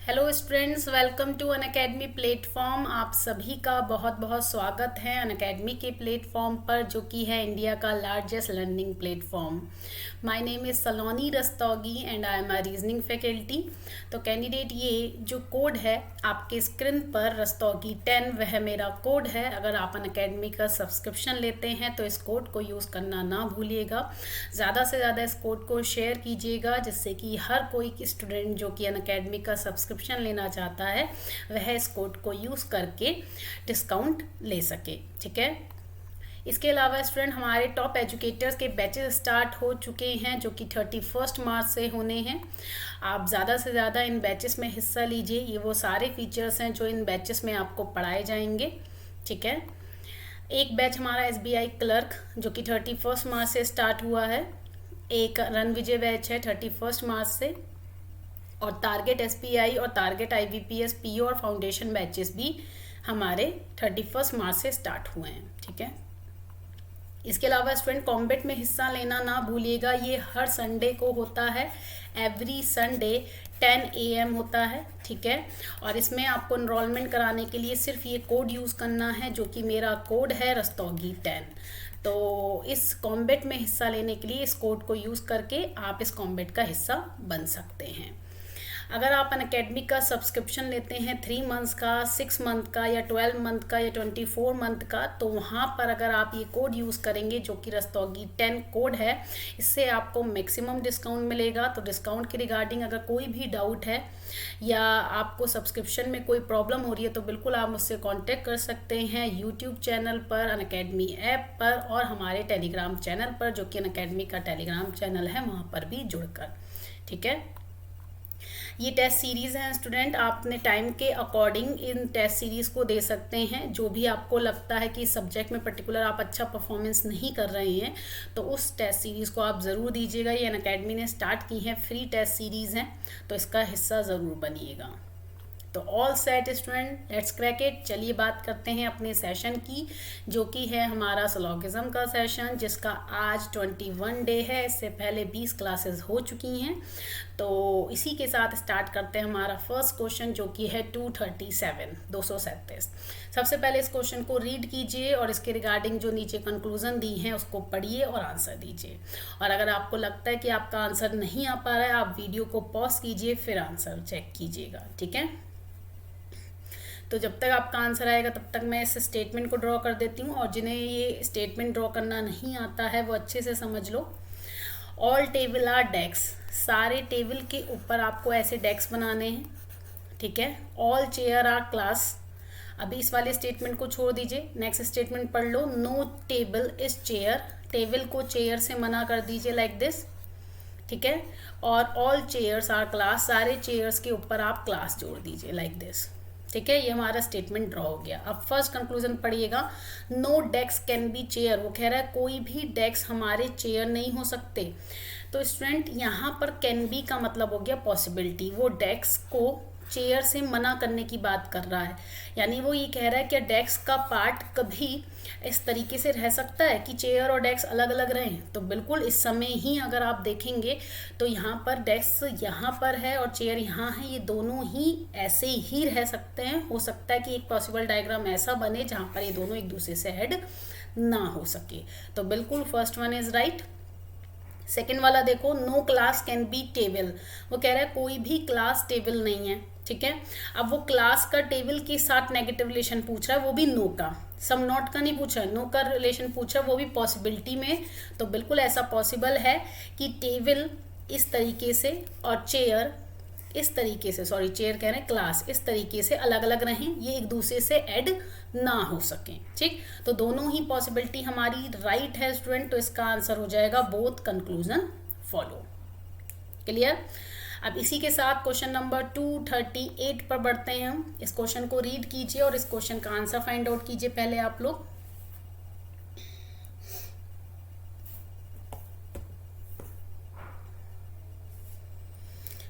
Hello students, welcome to Unacademy platform. आप सभी का बहुत बहुत स्वागत है अनअकैडमी के प्लेटफॉर्म पर, जो कि है इंडिया का largest learning platform. My name is Saloni Rastogi and I am a reasoning faculty. तो कैंडिडेट, ये जो कोड है आपके स्क्रीन पर रस्तोगी 10, वह मेरा कोड है। अगर आप अनअकैडमी का सब्सक्रिप्शन लेते हैं तो इस कोड को यूज़ करना ना भूलिएगा। ज़्यादा से ज़्यादा इस कोड को शेयर कीजिएगा, जिससे कि हर कोई स्टूडेंट जो कि अनअकैडमी का सब्सक्रिप्शन लेना चाहता है वह इस कोड को यूज़ करके डिस्काउंट ले सके। ठीक है। इसके अलावा स्टूडेंट, हमारे टॉप एजुकेटर्स के बैचेस स्टार्ट हो चुके हैं, जो कि 31 मार्च से होने हैं। आप ज़्यादा से ज़्यादा इन बैचेस में हिस्सा लीजिए। ये वो सारे फीचर्स हैं जो इन बैचेस में आपको पढ़ाए जाएंगे। ठीक है। एक बैच हमारा SBI क्लर्क, जो कि 31 मार्च से स्टार्ट हुआ है। एक रणविजय बैच है 31 मार्च से, और टारगेट SBI और टारगेट IBPS PO और फाउंडेशन बैचेस भी हमारे 31 मार्च से स्टार्ट हुए हैं। ठीक है। इसके अलावा स्टूडेंट, कॉम्बेट में हिस्सा लेना ना भूलिएगा। ये हर संडे को होता है, एवरी संडे 10 AM होता है। ठीक है। और इसमें आपको इनरोलमेंट कराने के लिए सिर्फ ये कोड यूज़ करना है, जो कि मेरा कोड है रस्तोगी 10। तो इस कॉम्बेट में हिस्सा लेने के लिए इस कोड को यूज़ करके आप इस कॉम्बेट का हिस्सा बन सकते हैं। अगर आप अनअकैडमी का सब्सक्रिप्शन लेते हैं 3 मंथ्स का, 6 मंथ का, या 12 मंथ का, या 24 मंथ का, तो वहाँ पर अगर आप ये कोड यूज़ करेंगे, जो कि रस्तोगी 10 कोड है, इससे आपको मैक्सिमम डिस्काउंट मिलेगा। तो डिस्काउंट के रिगार्डिंग अगर कोई भी डाउट है या आपको सब्सक्रिप्शन में कोई प्रॉब्लम हो रही है, तो बिल्कुल आप मुझसे कॉन्टेक्ट कर सकते हैं यूट्यूब चैनल पर, अनअकैडमी ऐप पर, और हमारे टेलीग्राम चैनल पर, जो कि अनअकैडमी का टेलीग्राम चैनल है, वहाँ पर भी जुड़कर। ठीक है। ये टेस्ट सीरीज़ हैं स्टूडेंट, आप अपने टाइम के अकॉर्डिंग इन टेस्ट सीरीज़ को दे सकते हैं। जो भी आपको लगता है कि सब्जेक्ट में पर्टिकुलर आप अच्छा परफॉर्मेंस नहीं कर रहे हैं, तो उस टेस्ट सीरीज़ को आप ज़रूर दीजिएगा। ये अनअकैडमी ने स्टार्ट की है, फ्री टेस्ट सीरीज़ हैं, तो इसका हिस्सा ज़रूर बनिएगा। तो all set student, let's crack it. चलिए बात करते हैं अपने सेशन की, जो कि है हमारा सिलोगिज्म का सेशन, जिसका आज 21 डे है। इससे पहले 20 क्लासेस हो चुकी हैं। तो इसी के साथ स्टार्ट करते हैं हमारा फर्स्ट क्वेश्चन, जो कि है 237। सबसे पहले इस क्वेश्चन को रीड कीजिए और इसके रिगार्डिंग जो नीचे कंक्लूजन दी हैं उसको पढ़िए और आंसर दीजिए। और अगर आपको लगता है कि आपका आंसर नहीं आ पा रहा है, आप वीडियो को पॉज कीजिए, फिर आंसर चेक कीजिएगा। ठीक है। तो जब तक आपका आंसर आएगा तब तक मैं इस स्टेटमेंट को ड्रॉ कर देती हूँ, और जिन्हें ये स्टेटमेंट ड्रॉ करना नहीं आता है वो अच्छे से समझ लो। ऑल टेबल आर डेस्क, सारे टेबल के ऊपर आपको ऐसे डेस्क बनाने हैं। ठीक है। ऑल चेयर आर क्लास, अभी इस वाले स्टेटमेंट को छोड़ दीजिए, नेक्स्ट स्टेटमेंट पढ़ लो। No table is chair, table को चेयर से मना कर दीजिए, लाइक दिस। ठीक है। और ऑल चेयर्स आर क्लास, सारे चेयर्स के ऊपर आप क्लास जोड़ दीजिए, लाइक दिस। ठीक है। ये हमारा स्टेटमेंट ड्रॉ हो गया। अब फर्स्ट कंक्लूजन पढ़िएगा। No desk can be chair, वो कह रहा है कोई भी डेस्क हमारे चेयर नहीं हो सकते। तो स्टूडेंट, यहाँ पर कैन बी का मतलब हो गया पॉसिबिलिटी। वो डेस्क को चेयर से मना करने की बात कर रहा है, यानी वो ये कह रहा है कि डेस्क का पार्ट कभी इस तरीके से रह सकता है कि चेयर और डेस्क अलग अलग रहें। तो बिल्कुल इस समय ही अगर आप देखेंगे तो यहाँ पर डेस्क यहाँ पर है और चेयर यहाँ है, ये दोनों ही ऐसे ही रह सकते हैं। हो सकता है कि एक पॉसिबल डायग्राम ऐसा बने जहाँ पर ये दोनों एक दूसरे से ऐड ना हो सके। तो बिल्कुल first one is right. Second वाला देखो, no class can be table, वो कह रहा है कोई भी क्लास टेबल नहीं है। ठीक है। अब वो क्लास का टेबल के साथ नेगेटिव रिलेशन पूछ रहा है, वो भी नो का, सम नॉट का नहीं पूछा है, नो का रिलेशन पूछा, वो भी पॉसिबिलिटी में। तो बिल्कुल ऐसा पॉसिबल है कि टेबल इस तरीके से और चेयर इस तरीके से, सॉरी चेयर कह रहे हैं, क्लास इस तरीके से अलग अलग रहें, ये एक दूसरे से ऐड ना हो सकें। ठीक। तो दोनों ही पॉसिबिलिटी हमारी राइट है स्टूडेंट। तो इसका आंसर हो जाएगा बोथ कंक्लूजन फॉलो। क्लियर। अब इसी के साथ क्वेश्चन नंबर 238 पर बढ़ते हैं हम। इस क्वेश्चन को रीड कीजिए और इस क्वेश्चन का आंसर फाइंड आउट कीजिए पहले आप लोग।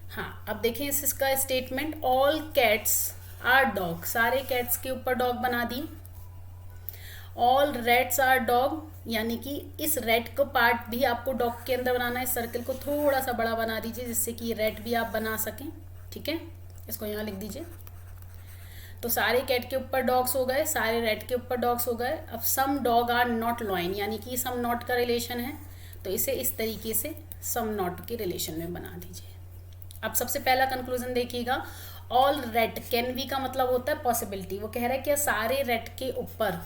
हाँ, अब देखें इसका statement, all cats are dog, सारे कैट्स के ऊपर डॉग बना दी। ऑल रेट्स आर डॉग, यानी कि इस रेट को पार्ट भी आपको डॉग के अंदर बनाना है। इस सर्कल को थोड़ा सा बड़ा बना दीजिए, जिससे कि ये रेट भी आप बना सकें। ठीक है। इसको यहाँ लिख दीजिए। तो सारे कैट के ऊपर डॉग्स हो गए, सारे रेट के ऊपर डॉग्स हो गए। अब सम डॉग आर नॉट लॉइन, यानी कि सम नॉट का रिलेशन है, तो इसे इस तरीके से सम नॉट के रिलेशन में बना दीजिए। अब सबसे पहला कंक्लूजन देखिएगा, ऑल रेट, कैन बी का मतलब होता है पॉसिबिलिटी। वो कह रहा है कि सारे रेट के ऊपर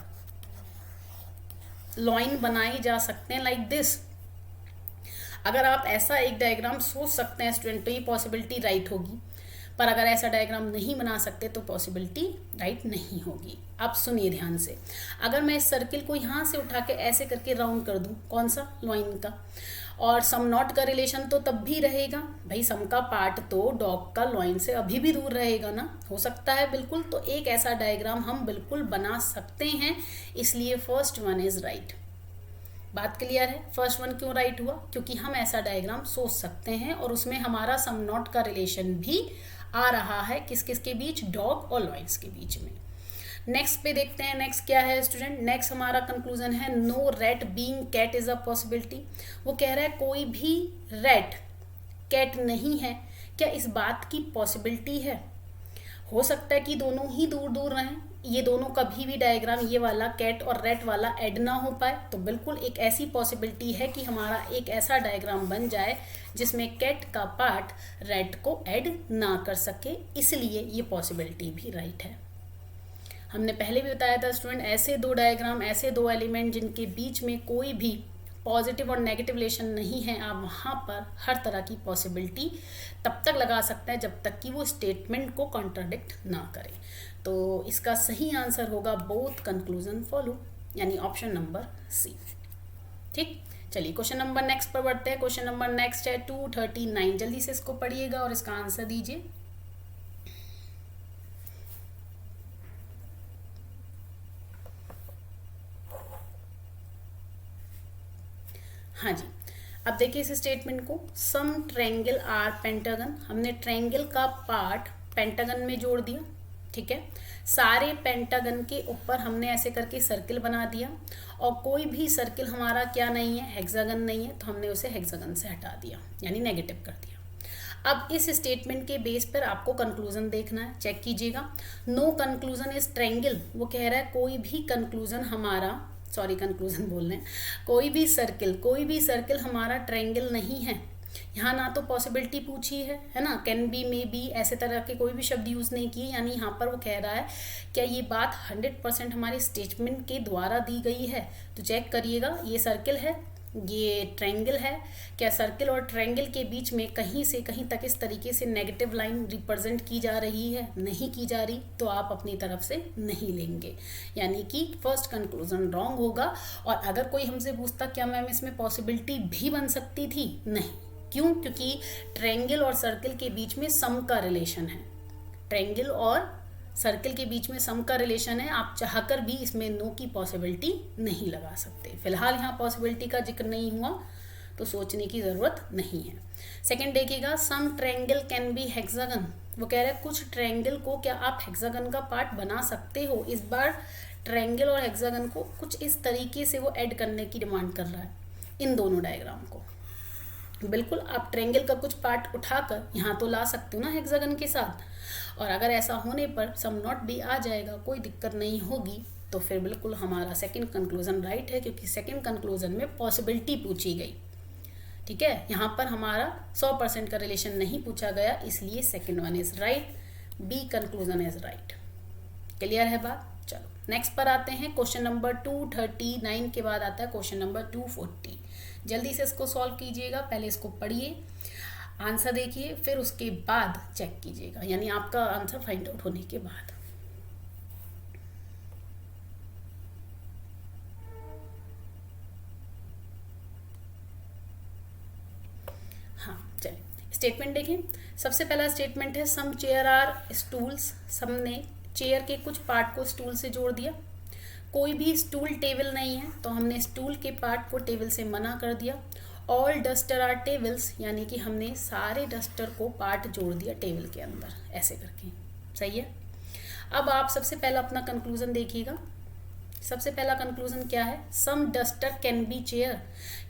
लॉइन बनाई जा सकते हैं लाइक दिस। अगर आप ऐसा एक डायग्राम सोच सकते हैं स्टूडेंट, तो ये पॉसिबिलिटी राइट होगी। पर अगर ऐसा डायग्राम नहीं बना सकते तो पॉसिबिलिटी राइट नहीं होगी। आप सुनिए ध्यान से, अगर मैं इस सर्किल को यहाँ से उठा के ऐसे करके राउंड कर दूँ, कौन सा, लॉइन का, और सम नॉट का रिलेशन तो तब भी रहेगा भाई, सम का पार्ट तो डॉग का लॉइन से अभी भी दूर रहेगा ना, हो सकता है बिल्कुल। तो एक ऐसा डायग्राम हम बिल्कुल बना सकते हैं, इसलिए फर्स्ट वन इज राइट। बात क्लियर है? फर्स्ट वन क्यों राइट हुआ? क्योंकि हम ऐसा डायग्राम सोच सकते हैं और उसमें हमारा सम नॉट का रिलेशन भी आ रहा है, किस किस के बीच, डॉग और लॉइन्स के बीच में। नेक्स्ट पे देखते हैं, नेक्स्ट क्या है स्टूडेंट। नेक्स्ट हमारा कंक्लूजन है no rat being cat is a possibility. वो कह रहा है कोई भी रेट कैट नहीं है, क्या इस बात की पॉसिबिलिटी है? हो सकता है कि दोनों ही दूर दूर रहें, ये दोनों कभी भी डायग्राम ये वाला कैट और रेट वाला ऐड ना हो पाए, तो बिल्कुल एक ऐसी पॉसिबिलिटी है कि हमारा एक ऐसा डायग्राम बन जाए जिसमें कैट का पार्ट रेट को ऐड ना कर सके, इसलिए ये पॉसिबिलिटी भी राइट है। हमने पहले भी बताया था स्टूडेंट, ऐसे दो डायग्राम, ऐसे दो एलिमेंट जिनके बीच में कोई भी पॉजिटिव और नेगेटिव रिलेशन नहीं है, आप वहाँ पर हर तरह की पॉसिबिलिटी तब तक लगा सकते हैं जब तक कि वो स्टेटमेंट को कॉन्ट्राडिक्ट ना करे। तो इसका सही आंसर होगा बोथ कंक्लूजन फॉलो, यानी ऑप्शन नंबर सी। ठीक, चलिए क्वेश्चन नंबर नेक्स्ट पर बढ़ते हैं। क्वेश्चन नंबर नेक्स्ट है 239, जल्दी से इसको पढ़िएगा और इसका आंसर दीजिए। हाँ जी, अब देखिए इस स्टेटमेंट को, सम ट्रायंगल आर पेंटागन। हमने ट्रायंगल का पार्ट पेंटागन में जोड़ दिया, ठीक है। सारे पेंटागन के ऊपर हमने ऐसे करके सर्किल बना दिया, और कोई भी सर्किल हमारा क्या नहीं है, हेक्सागन नहीं है, तो हमने उसे हेक्सागन से हटा दिया, यानी नेगेटिव कर दिया। अब इस स्टेटमेंट के बेस पर आपको कंक्लूजन देखना है, चेक कीजिएगा। No conclusion is triangle. वो कह रहा है कोई भी कंक्लूजन हमारा, सॉरी कंक्लूजन बोल रहे हैं, कोई भी सर्किल हमारा ट्रायंगल नहीं है। यहाँ ना तो पॉसिबिलिटी पूछी है ना, कैन बी, मे बी, ऐसे तरह के कोई भी शब्द यूज़ नहीं किए, यानी यहाँ पर वो कह रहा है क्या ये बात 100% हमारे स्टेटमेंट के द्वारा दी गई है। तो चेक करिएगा, ये सर्किल है, ये ट्रायंगल है, क्या सर्किल और ट्रायंगल के बीच में कहीं से कहीं तक इस तरीके से नेगेटिव लाइन रिप्रेजेंट की जा रही है? नहीं की जा रही, तो आप अपनी तरफ से नहीं लेंगे, यानी कि फर्स्ट कंक्लूजन रॉन्ग होगा। और अगर कोई हमसे पूछता क्या मैम इसमें पॉसिबिलिटी भी बन सकती थी, नहीं। क्यों? क्योंकि ट्रायंगल और सर्किल के बीच में सम का रिलेशन है, ट्रायंगल और सर्किल के बीच में सम का रिलेशन है, आप चाहकर भी इसमें नो की पॉसिबिलिटी नहीं लगा सकते। फिलहाल यहाँ पॉसिबिलिटी का जिक्र नहीं हुआ, तो सोचने की ज़रूरत नहीं है। सेकंड देखिएगा, सम ट्रायंगल कैन बी हेक्सागन। वो कह रहे हैं कुछ ट्रायंगल को क्या आप हेक्सागन का पार्ट बना सकते हो। इस बार ट्रायंगल और हेक्सागन को कुछ इस तरीके से वो ऐड करने की डिमांड कर रहा है, इन दोनों डायग्राम को। बिल्कुल आप ट्रायंगल का कुछ पार्ट उठाकर यहाँ तो ला सकते हो ना हेक्सागन के साथ, और अगर ऐसा होने पर सम नॉट भी आ जाएगा, कोई दिक्कत नहीं होगी, तो फिर बिल्कुल हमारा सेकंड कंक्लूजन राइट है, क्योंकि सेकंड कंक्लूजन में पॉसिबिलिटी पूछी गई, ठीक है। यहाँ पर हमारा 100% का रिलेशन नहीं पूछा गया, इसलिए second one is right, B conclusion is right. Clear है बात? चलो नेक्स्ट पर आते हैं। क्वेश्चन नंबर 239 के बाद आता है क्वेश्चन नंबर 240। जल्दी से इसको सॉल्व कीजिएगा, पहले इसको पढ़िए, आंसर देखिए, फिर उसके बाद चेक कीजिएगा, यानी आपका आंसर फाइंड आउट होने के बाद। हाँ चलिए स्टेटमेंट देखें। सबसे पहला स्टेटमेंट है सम चेयर आर स्टूल्स। सबने चेयर के कुछ पार्ट को स्टूल से जोड़ दिया। कोई भी स्टूल टेबल नहीं है, तो हमने स्टूल के पार्ट को टेबल से मना कर दिया। ऑल डस्टर आर टेबल्स, यानी कि हमने सारे डस्टर को पार्ट जोड़ दिया टेबल के अंदर, ऐसे करके। सही है। अब आप सबसे पहला अपना कंक्लूजन देखिएगा। सबसे पहला कंक्लूजन क्या है, सम डस्टर कैन बी चेयर।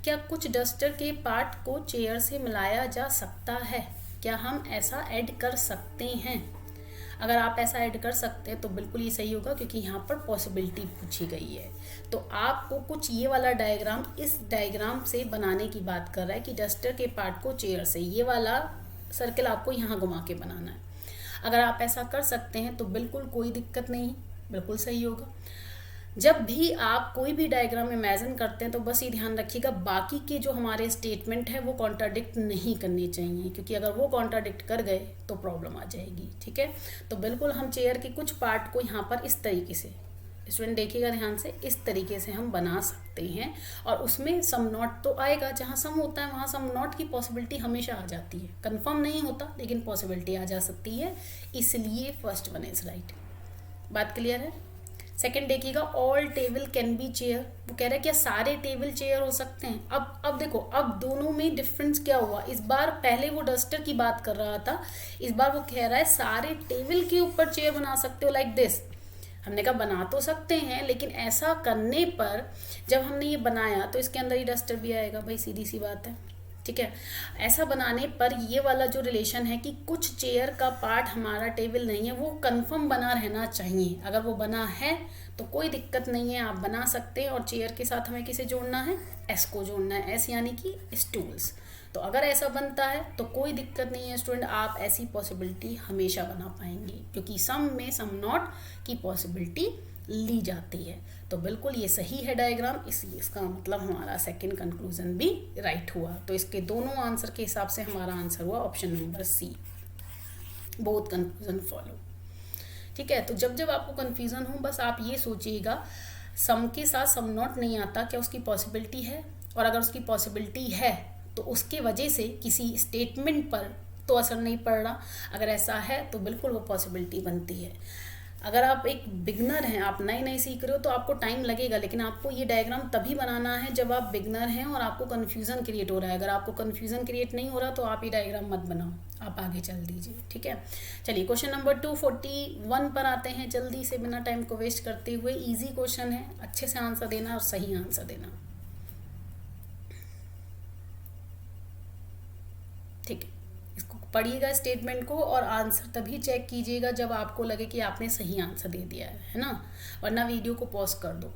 क्या कुछ डस्टर के पार्ट को चेयर से मिलाया जा सकता है? क्या हम ऐसा ऐड कर सकते हैं? अगर आप ऐसा ऐड कर सकते हैं तो बिल्कुल ये सही होगा, क्योंकि यहाँ पर पॉसिबिलिटी पूछी गई है। तो आपको कुछ ये वाला डायग्राम इस डायग्राम से बनाने की बात कर रहा है कि डस्टर के पार्ट को चेयर से, ये वाला सर्कल आपको यहाँ घुमा के बनाना है। अगर आप ऐसा कर सकते हैं तो बिल्कुल कोई दिक्कत नहीं, बिल्कुल सही होगा। जब भी आप कोई भी डायग्राम इमेजिन करते हैं तो बस ये ध्यान रखिएगा बाकी के जो हमारे स्टेटमेंट है वो कॉन्ट्राडिक्ट नहीं करनी चाहिए, क्योंकि अगर वो कॉन्ट्राडिक्ट कर गए तो प्रॉब्लम आ जाएगी। ठीक है, तो बिल्कुल हम चेयर के कुछ पार्ट को यहाँ पर इस तरीके से, स्टूडेंट देखिएगा ध्यान से, इस तरीके से हम बना सकते हैं। और उसमें सम नॉट तो आएगा, जहाँ सम होता है वहाँ सम नॉट की पॉसिबिलिटी हमेशा आ जाती है। कंफर्म नहीं होता लेकिन पॉसिबिलिटी आ जा सकती है, इसलिए फर्स्ट वन इज राइट। बात क्लियर है? सेकंड देखिएगा, all table can be chair. वो कह रहा है क्या सारे टेबल चेयर हो सकते हैं? अब देखो, अब दोनों में डिफरेंस क्या हुआ। इस बार पहले वो डस्टर की बात कर रहा था, इस बार वो कह रहा है सारे टेबल के ऊपर चेयर बना सकते हो लाइक दिस। हमने कहा बना तो सकते हैं, लेकिन ऐसा करने पर जब हमने ये बनाया तो इसके अंदर ही डस्टर भी आएगा भाई, सीधी सी बात है। ठीक है, ऐसा बनाने पर ये वाला जो रिलेशन है कि कुछ चेयर का पार्ट हमारा टेबल नहीं है, वो कंफर्म बना रहना चाहिए। अगर वो बना है तो कोई दिक्कत नहीं है, आप बना सकते हैं। और चेयर के साथ हमें किसे जोड़ना है? एस को जोड़ना है, एस यानी कि स्टूल्स। तो अगर ऐसा बनता है तो कोई दिक्कत नहीं है स्टूडेंट, आप ऐसी पॉसिबिलिटी हमेशा बना पाएंगे, क्योंकि सम में सम नॉट की पॉसिबिलिटी ली जाती है। तो बिल्कुल ये सही है डायग्राम, इसलिए इसका मतलब हमारा सेकंड कंक्लूजन भी राइट हुआ। तो इसके दोनों आंसर के हिसाब से हमारा आंसर हुआ option number C, both conclusion follow. ठीक है, तो जब जब आपको कन्फ्यूज़न हो बस आप ये सोचिएगा सम के साथ सम नॉट नहीं आता, क्या उसकी पॉसिबिलिटी है? और अगर उसकी पॉसिबिलिटी है तो उसके वजह से किसी स्टेटमेंट पर तो असर नहीं पड़ रहा। अगर ऐसा है तो बिल्कुल वो पॉसिबिलिटी बनती है। अगर आप एक बिगनर हैं, आप नए नए सीख रहे हो तो आपको टाइम लगेगा, लेकिन आपको ये डायग्राम तभी बनाना है जब आप बिगनर हैं और आपको कन्फ्यूज़न क्रिएट हो रहा है। अगर आपको कन्फ्यूज़न क्रिएट नहीं हो रहा तो आप ये डायग्राम मत बनाओ, आप आगे चल दीजिए। ठीक है, चलिए क्वेश्चन नंबर 241 पर आते हैं जल्दी से, बिना टाइम को वेस्ट करते हुए। ईजी क्वेश्चन है, अच्छे से आंसर देना और सही आंसर देना। ठीक है, इसको पढ़िएगा स्टेटमेंट को और आंसर तभी चेक कीजिएगा जब आपको लगे कि आपने सही आंसर दे दिया है ना, वरना वीडियो को पॉज कर दो।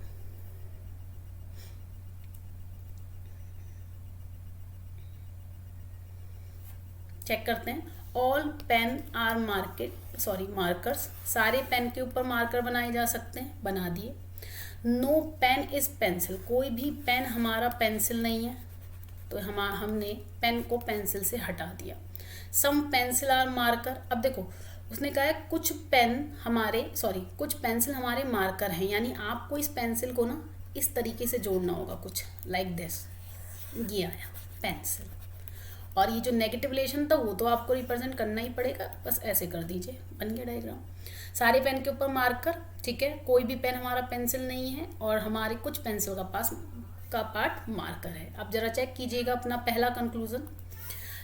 चेक करते हैं। ऑल पेन आर मार्कर्स, सारे पेन के ऊपर मार्कर बनाए जा सकते हैं, बना दिए। नो पेन इज पेंसिल, कोई भी पेन हमारा पेंसिल नहीं है, तो हमने पेन को पेंसिल से हटा दिया। सम पेंसिल आर मार्कर, अब देखो उसने कहा है कुछ पेंसिल हमारे मार्कर हैं, यानी आपको इस पेंसिल को ना इस तरीके से जोड़ना होगा, कुछ लाइक दिस। ये आया पेंसिल, और ये जो नेगेटिव रिलेशन था वो तो आपको रिप्रेजेंट करना ही पड़ेगा, बस ऐसे कर दीजिए, बन गया डायग्राम। सारे पेन के ऊपर मार्कर, ठीक है, कोई भी पेन हमारा पेंसिल नहीं है और हमारे कुछ पेंसिल का पार्ट मार्कर है। अब जरा चेक कीजिएगा अपना पहला कंक्लूजन।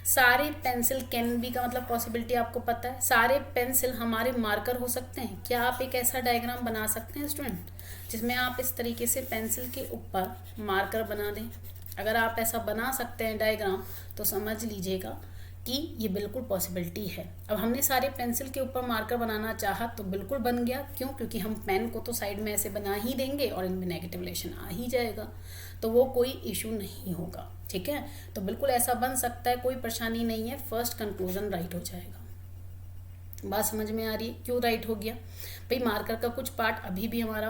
सारे पेंसिल कैन बी का मतलब पॉसिबिलिटी आपको पता है, सारे पेंसिल हमारे मार्कर हो सकते हैं। क्या आप एक ऐसा डायग्राम बना सकते हैं स्टूडेंट जिसमें आप इस तरीके से पेंसिल के ऊपर मार्कर बना दें? अगर आप ऐसा बना सकते हैं डायग्राम तो समझ लीजिएगा कि ये बिल्कुल पॉसिबिलिटी है। अब हमने सारे पेंसिल के ऊपर मार्कर बनाना चाहा तो बिल्कुल बन गया, क्यों? क्योंकि हम पेन को तो साइड में ऐसे बना ही देंगे और इनमें नेगेटिव रिलेशन आ ही जाएगा, तो वो कोई इशू नहीं होगा। ठीक है, तो बिल्कुल ऐसा बन सकता है, कोई परेशानी नहीं है, फर्स्ट कंक्लूजन राइट हो जाएगा। बात समझ में आ रही है क्यों राइट हो गया? भाई मार्कर का कुछ पार्ट अभी भी हमारा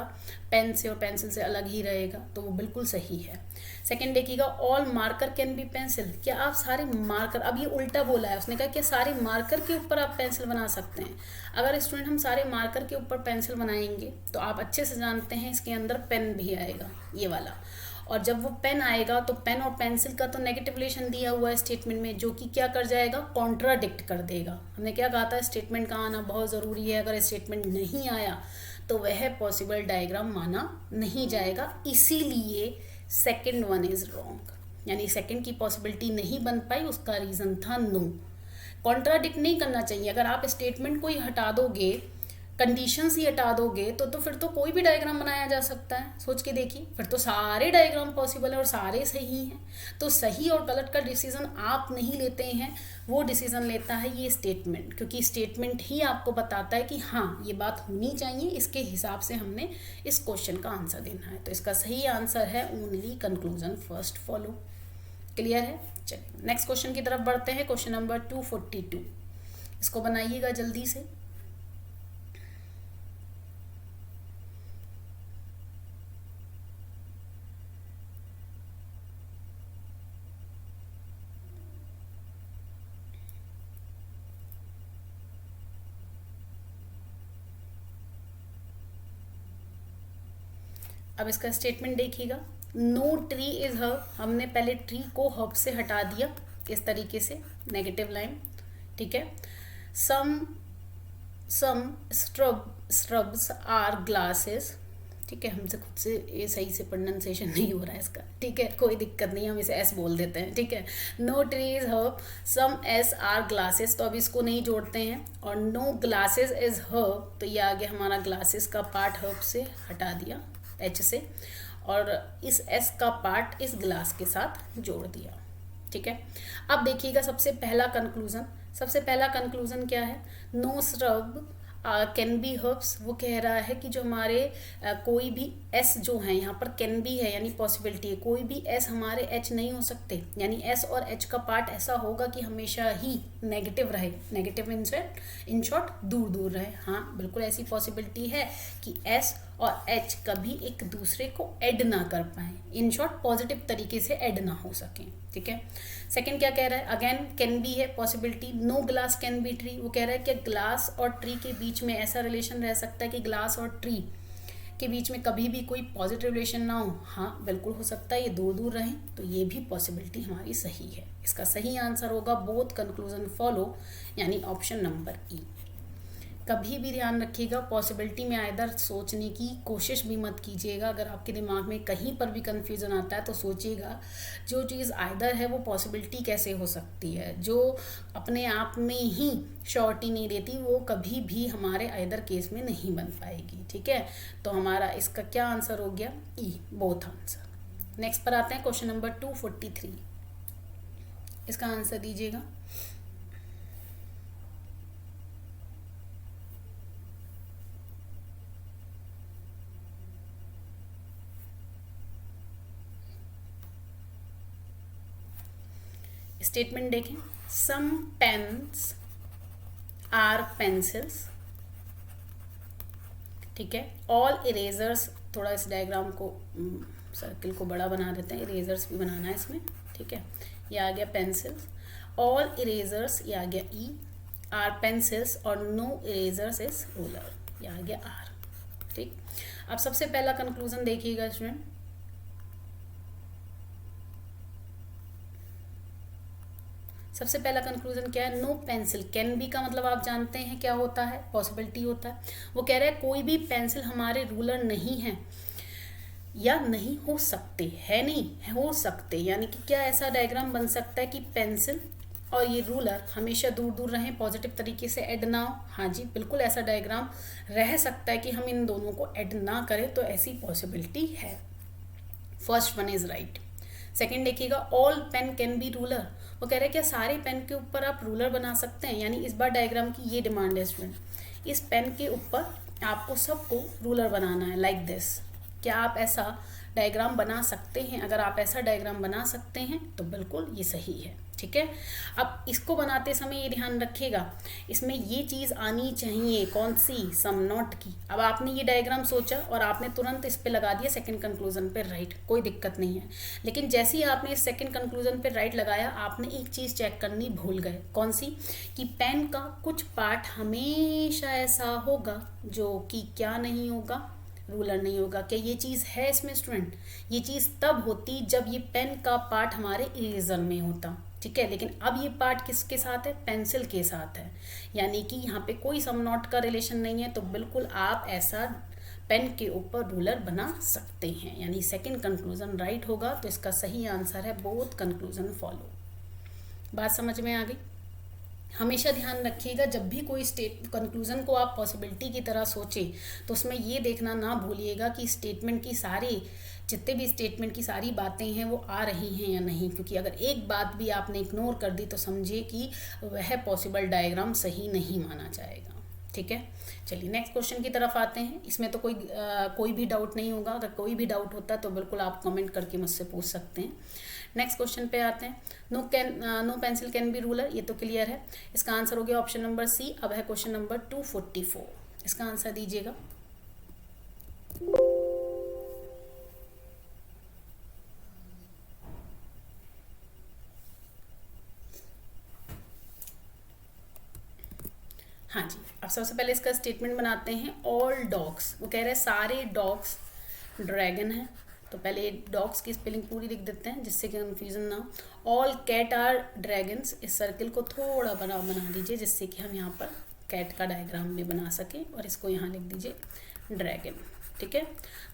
पेन से और पेंसिल से अलग ही रहेगा, तो वो बिल्कुल सही है। सेकंड देखिएगा, all marker can be pencil, क्या आप सारे मार्कर, अब ये उल्टा बोला है, उसने कहा कि सारे मार्कर के ऊपर आप पेंसिल बना सकते हैं। अगर स्टूडेंट हम सारे मार्कर के ऊपर पेंसिल बनाएंगे तो आप अच्छे से जानते हैं इसके अंदर पेन भी आएगा, ये वाला, और जब वो पेन आएगा तो पेन और पेंसिल का तो नेगेटिव रिलेशन दिया हुआ है स्टेटमेंट में, जो कि क्या कर जाएगा, कॉन्ट्राडिक्ट कर देगा। हमने क्या कहा था, स्टेटमेंट का आना बहुत ज़रूरी है, अगर स्टेटमेंट नहीं आया तो वह पॉसिबल डायग्राम माना नहीं जाएगा, इसीलिए सेकंड वन इज रॉन्ग, यानी सेकंड की पॉसिबिलिटी नहीं बन पाई, उसका रीज़न था नो। कॉन्ट्राडिक्ट नहीं करना चाहिए, अगर आप स्टेटमेंट को ही हटा दोगे कंडीशंस ही हटा दोगे तो फिर तो कोई भी डायग्राम बनाया जा सकता है। सोच के देखिए, फिर तो सारे डायग्राम पॉसिबल है और सारे सही हैं। तो सही और गलत का डिसीजन आप नहीं लेते हैं, वो डिसीजन लेता है ये स्टेटमेंट, क्योंकि स्टेटमेंट ही आपको बताता है कि हाँ ये बात होनी चाहिए, इसके हिसाब से हमने इस क्वेश्चन का आंसर देना है। तो इसका सही आंसर है only conclusion first follow. Clear है? चलिए नेक्स्ट क्वेश्चन की तरफ बढ़ते हैं। क्वेश्चन नंबर 242, इसको बनाइएगा जल्दी से। अब इसका स्टेटमेंट देखिएगा, नो ट्री इज हर्ब। हमने पहले ट्री को हर्ब से हटा दिया इस तरीके से, नेगेटिव लाइन, ठीक है। सम स्ट्रब्स आर ग्लासेस, ठीक है। हमसे खुद से ये सही से प्रोनाउंसिएशन नहीं हो रहा है इसका, ठीक है, कोई दिक्कत नहीं, हम इसे एस बोल देते हैं, ठीक है। No tree is herb, some S are glasses, तो अब इसको नहीं जोड़ते हैं। और नो ग्लासेस इज हर्ब, तो ये आगे हमारा ग्लासेस का पार्ट हर्ब से हटा दिया एच से, और इस एस का पार्ट इस ग्लास के साथ जोड़ दिया, ठीक है। अब देखिएगा सबसे पहला कंक्लूजन क्या है, no shrub can be herbs. वो कह रहा है कि जो हमारे कोई भी एस जो है यहाँ पर कैन बी है, यानी पॉसिबिलिटी है, कोई भी एस हमारे एच नहीं हो सकते, यानी एस और एच का पार्ट ऐसा होगा कि हमेशा ही नेगेटिव रहे, नेगेटिव इन शॉर्ट दूर दूर रहे। हाँ बिल्कुल ऐसी पॉसिबिलिटी है कि एस और एच कभी एक दूसरे को ऐड ना कर पाए, इन शॉर्ट पॉजिटिव तरीके से ऐड ना हो सकें, ठीक है। सेकंड क्या कह रहा है, अगेन कैन बी है possibility, no glass can be tree. वो कह रहा है कि ग्लास और ट्री के बीच में ऐसा रिलेशन रह सकता है कि ग्लास और ट्री के बीच में कभी भी कोई पॉजिटिव रिलेशन ना हो। हाँ बिल्कुल हो सकता है, ये दूर दूर रहें, तो ये भी पॉसिबिलिटी हमारी सही है। इसका सही आंसर होगा बोथ कंक्लूजन फॉलो, यानी ऑप्शन नंबर ई। कभी भी ध्यान रखिएगा, पॉसिबिलिटी में आइदर सोचने की कोशिश भी मत कीजिएगा। अगर आपके दिमाग में कहीं पर भी कन्फ्यूज़न आता है तो सोचिएगा जो चीज़ आइदर है वो पॉसिबिलिटी कैसे हो सकती है। जो अपने आप में ही श्योरिटी नहीं देती वो कभी भी हमारे आइदर केस में नहीं बन पाएगी, ठीक है। तो हमारा इसका क्या आंसर हो गया, ई, बोथ आंसर। नेक्स्ट पर आते हैं, क्वेश्चन नंबर 243, इसका आंसर दीजिएगा। स्टेटमेंट देखें, सम पेन्स आर पेंसिल्स, ठीक है। ऑल इरेजर्स, थोड़ा इस डायग्राम को सर्किल को बड़ा बना देते हैं, इरेजर्स भी बनाना है इसमें, ठीक है। ये आ गया पेंसिल्स, ऑल इरेजर्स ये आ गया ई, आर पेंसिल्स, और नो इरेजर्स इज रूलर, ये आ गया आर, ठीक। अब सबसे पहला कंक्लूजन देखिएगा स्टूडेंट, सबसे पहला कंक्लूजन क्या है, नो पेंसिल कैन बी का मतलब आप जानते हैं क्या होता है, पॉसिबिलिटी होता है। वो कह रहे हैं कोई भी पेंसिल हमारे रूलर नहीं है या नहीं हो सकते, है नहीं हो सकते, यानी कि क्या ऐसा डायग्राम बन सकता है कि पेंसिल और ये रूलर हमेशा दूर दूर रहें, पॉजिटिव तरीके से ऐड ना हो। हाँ जी बिल्कुल ऐसा डायग्राम रह सकता है कि हम इन दोनों को ऐड ना करें, तो ऐसी पॉसिबिलिटी है। First one is right. Second देखिएगा, all pen can be ruler. वो कह रहे हैं क्या सारे पेन के ऊपर आप रूलर बना सकते हैं, यानी इस बार डायग्राम की ये डिमांड है स्टूडेंट, इस पेन के ऊपर आपको सबको रूलर बनाना है, लाइक दिस। क्या आप ऐसा डायग्राम बना सकते हैं? अगर आप ऐसा डायग्राम बना सकते हैं तो बिल्कुल ये सही है, ठीक है। अब इसको बनाते समय ये ध्यान रखिएगा, इसमें ये चीज़ आनी चाहिए, कौन सी, सम नॉट की। अब आपने ये डायग्राम सोचा और आपने तुरंत इस पे लगा दिया सेकंड कंक्लूजन पे राइट, कोई दिक्कत नहीं है। लेकिन जैसे ही आपने इस सेकंड कंक्लूजन पे राइट लगाया, आपने एक चीज़ चेक करनी भूल गए, कौन सी, कि पेन का कुछ पार्ट हमेशा ऐसा होगा जो कि क्या नहीं होगा, रूलर नहीं होगा। क्या ये चीज़ है इसमें स्टूडेंट? ये चीज़ तब होती जब ये पेन का पार्ट हमारे इरेजर में होता, ठीक है। लेकिन अब ये पार्ट किसके साथ है, पेंसिल के साथ है, यानी कि यहाँ पे कोई सम नॉट का रिलेशन नहीं है, तो बिल्कुल आप ऐसा पेन के ऊपर रूलर बना सकते हैं, यानी सेकंड कंक्लूजन राइट होगा। तो इसका सही आंसर है बोथ कंक्लूजन फॉलो। बात समझ में आ गई? हमेशा ध्यान रखिएगा जब भी कोई स्टेट कंक्लूजन को आप पॉसिबिलिटी की तरह सोचें तो उसमें ये देखना ना भूलिएगा कि स्टेटमेंट की सारी जितने भी स्टेटमेंट की सारी बातें हैं वो आ रही हैं या नहीं, क्योंकि अगर एक बात भी आपने इग्नोर कर दी तो समझिए कि वह पॉसिबल डायग्राम सही नहीं माना जाएगा। ठीक है, चलिए नेक्स्ट क्वेश्चन की तरफ आते हैं। इसमें तो कोई भी डाउट नहीं होगा, अगर कोई भी डाउट होता है तो बिल्कुल आप कमेंट करके मुझसे पूछ सकते हैं। नेक्स्ट क्वेश्चन पे आते हैं। No pencil can be ruler, ये तो क्लियर है, इसका आंसर हो गया ऑप्शन नंबर सी। अब है क्वेश्चन नंबर 244, इसका आंसर दीजिएगा। हाँ जी, अब सबसे पहले इसका स्टेटमेंट बनाते हैं। ऑल डॉग्स, वो कह रहे हैं सारे डॉग्स ड्रैगन है, तो पहले डॉग्स की स्पेलिंग पूरी लिख देते हैं जिससे कि कन्फ्यूजन ना हो। ऑल कैट आर ड्रैगन्स, इस सर्किल को थोड़ा बना दीजिए जिससे कि हम यहाँ पर कैट का डायग्राम भी बना सकें, और इसको यहाँ लिख दीजिए ड्रैगन। ठीक है,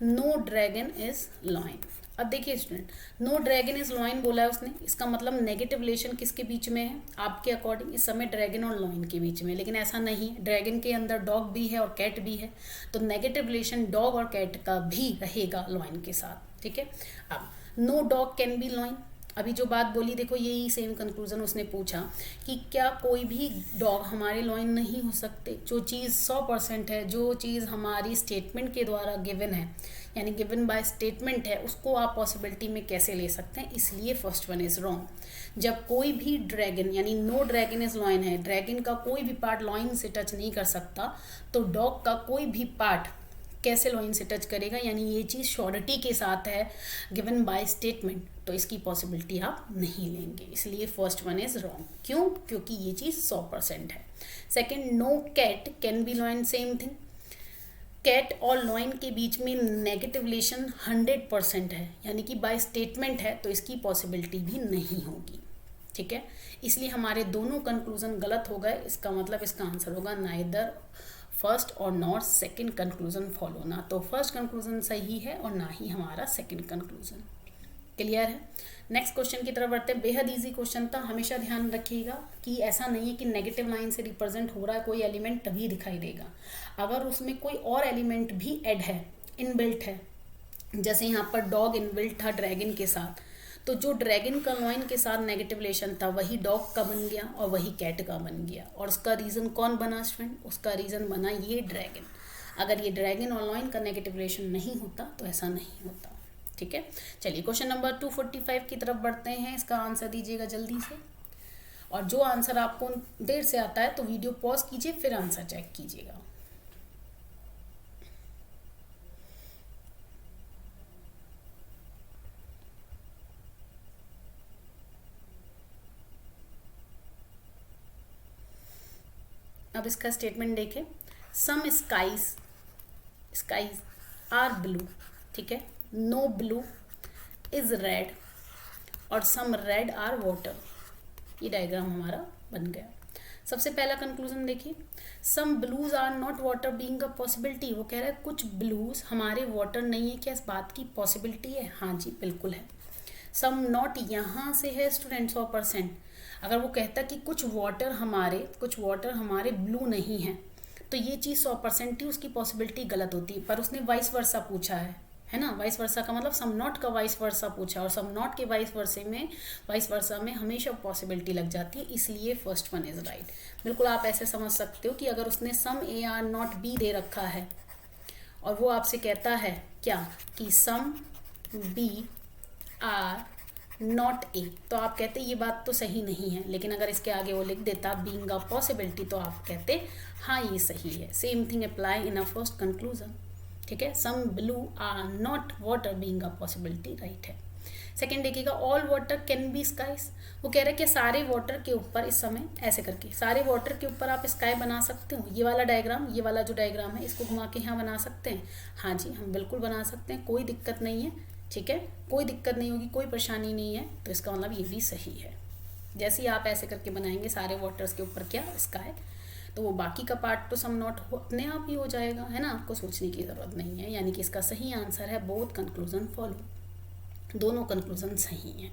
नो ड्रैगन इज लॉइन। अब देखिए student, no dragon is lion बोला है उसने, इसका मतलब नेगेटिव रिलेशन किसके बीच में है आपके अकॉर्डिंग? इस समय ड्रैगन और लॉइन के बीच में, लेकिन ऐसा नहीं, ड्रैगन के अंदर डॉग भी है और कैट भी है, तो नेगेटिव रिलेशन डॉग और कैट का भी रहेगा लॉइन के साथ। ठीक है, अब no dog can be lion, अभी जो बात बोली देखो यही सेम कंक्लूजन उसने पूछा कि क्या कोई भी डॉग हमारे लॉइन नहीं हो सकते? जो चीज़ 100% है, जो चीज़ हमारी स्टेटमेंट के द्वारा गिवन है, यानी गिवन बाय स्टेटमेंट है, उसको आप पॉसिबिलिटी में कैसे ले सकते हैं? इसलिए फर्स्ट वन इज रॉन्ग। जब कोई भी ड्रैगन यानी नो ड्रैगन इज लॉइन है, ड्रैगन का कोई भी पार्ट लॉइन से टच नहीं कर सकता, तो डॉग का कोई भी पार्ट कैसे लॉइन से टच करेगा? यानी ये चीज़ श्योरिटी के साथ है गिवन बाय स्टेटमेंट, तो इसकी पॉसिबिलिटी आप नहीं लेंगे, इसलिए फर्स्ट वन इज रॉन्ग। क्यों? क्योंकि ये चीज़ 100% है। Second, no cat can be lion, same thing, cat और लॉइन के बीच में नेगेटिव रिलेशन 100% है, यानी कि बाय स्टेटमेंट है, तो इसकी पॉसिबिलिटी भी नहीं होगी। ठीक है, इसलिए हमारे दोनों कंक्लूजन गलत हो गए, इसका मतलब इसका आंसर होगा नाइदर फर्स्ट और नॉट सेकंड कंक्लूजन फॉलो, ना तो फर्स्ट कंक्लूजन सही है और ना ही हमारा सेकंड कंक्लूजन। क्लियर है? नेक्स्ट क्वेश्चन की तरफ बढ़ते हैं। बेहद इजी क्वेश्चन था, हमेशा ध्यान रखिएगा कि ऐसा नहीं है कि नेगेटिव लाइन से रिप्रेजेंट हो रहा है कोई एलिमेंट तभी दिखाई देगा, अगर उसमें कोई और एलिमेंट भी ऐड है, इनबिल्ट है, जैसे यहाँ पर डॉग इनबिल्ट था ड्रैगन के साथ, तो जो ड्रैगन का लॉइन के साथ नेगेटिव रिलेशन था वही डॉग का बन गया और वही कैट का बन गया, और उसका रीज़न कौन बना स्टूडेंट? उसका रीज़न बना ये ड्रैगन। अगर ये ड्रैगन और लॉइन का नेगेटिव रिलेशन नहीं होता तो ऐसा नहीं होता। ठीक है, चलिए क्वेश्चन नंबर 245 की तरफ बढ़ते हैं, इसका आंसर दीजिएगा जल्दी से, और जो आंसर आपको देर से आता है तो वीडियो पॉज कीजिए फिर आंसर चेक कीजिएगा। अब इसका स्टेटमेंट देखें, सम स्काईज आर ब्लू, ठीक है, नो ब्लू इज रेड और सम रेड आर वाटर, ये डायग्राम हमारा बन गया। सबसे पहला कंक्लूजन देखिए, some blues are not water being a possibility, वो कह रहा है कुछ ब्लूज हमारे वाटर नहीं है, क्या इस बात की पॉसिबिलिटी है? हाँ जी बिल्कुल है। सम नॉट यहाँ से है स्टूडेंट 100%, अगर वो कहता कि कुछ वाटर हमारे ब्लू नहीं है तो ये चीज़ 100% ही उसकी पॉसिबिलिटी गलत होती है, पर उसने वाइस वर्सा पूछा है ना, वाइस वर्सा का मतलब सम नॉट का वाइस वर्सा पूछा, और सम नॉट के वाइस वर्सा में हमेशा पॉसिबिलिटी लग जाती है, इसलिए फर्स्ट वन इज राइट। बिल्कुल आप ऐसे समझ सकते हो कि अगर उसने some A are not B दे रखा है और वो आपसे कहता है क्या कि some B are not A, तो आप कहते ये बात तो सही नहीं है, लेकिन अगर इसके आगे वो लिख देता बीइंग अ पॉसिबिलिटी तो आप कहते हाँ ये सही है। Same thing apply in a first conclusion. ठीक है, some blue are not water being a possibility, right है। सेकेंड देखिएगा, all water can be skies, वो कह रहा है कि सारे वाटर के ऊपर इस समय ऐसे करके सारे वाटर के ऊपर आप स्काई बना सकते हो। ये वाला डायग्राम, ये वाला जो डायग्राम है इसको घुमा के यहाँ बना सकते हैं। हाँ जी हम बिल्कुल बना सकते हैं, कोई दिक्कत नहीं है। ठीक है, कोई दिक्कत नहीं होगी, कोई परेशानी नहीं है, तो इसका मतलब ये भी सही है। जैसे ही आप ऐसे करके बनाएंगे सारे वाटर्स के ऊपर क्या स्काई, तो वो बाकी का पार्ट तो सम नॉट अपने आप ही हो जाएगा, है ना, आपको सोचने की ज़रूरत नहीं है। यानी कि इसका सही आंसर है बोथ कंक्लूजन फॉलो, दोनों कंक्लूजन सही हैं।